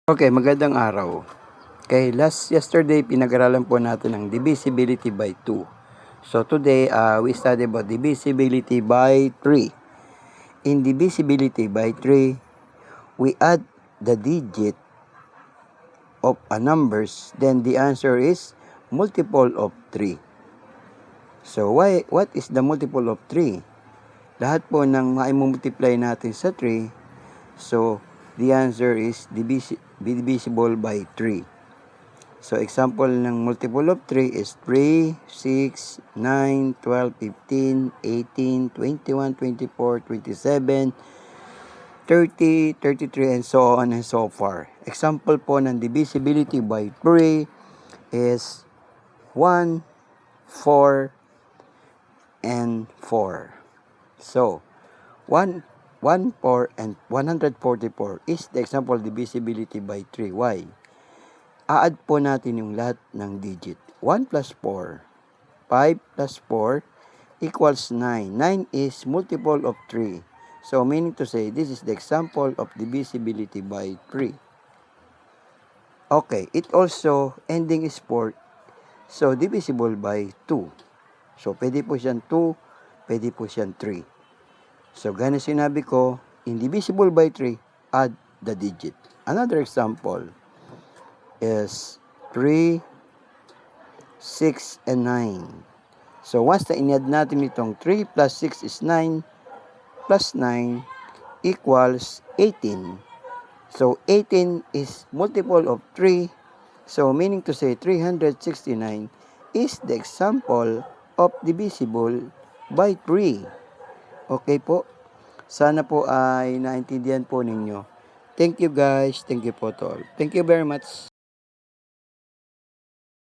Okay, magandang araw. Yesterday, pinag-aralan po natin ang divisibility by 2. So today, we study about divisibility by 3. In divisibility by 3, we add the digit of a numbers, then the answer is multiple of 3. So what is the multiple of 3? Lahat po ng maimumultiply natin sa 3, so the answer is divisible by 3. So, example ng multiple of 3 is 3, 6, 9, 12, 15, 18, 21, 24, 27, 30, 33, and so on and so far. Example po ng divisibility by 3 is 1, 4, and 4. So, 1, 4, and 144 is the example divisibility by 3. Why? A-add po natin yung lahat ng digit. 1 plus 4, 5 plus 4 equals 9. 9 is multiple of 3. So, meaning to say, this is the example of divisibility by 3. Okay, it also, ending is 4. So, divisible by 2. So, pwede po siyang 2, pwede po siyang 3. So, ganun sinabi ko, indivisible by 3, add the digit. Another example is 3, 6, and 9. So, once na in-add natin itong 3 plus 6 is 9, plus 9 equals 18. So, 18 is multiple of 3. So, meaning to say 369 is the example of divisible by 3. Okay po? Sana po ay naintindihan po ninyo. Thank you guys. Thank you po to all. Thank you very much.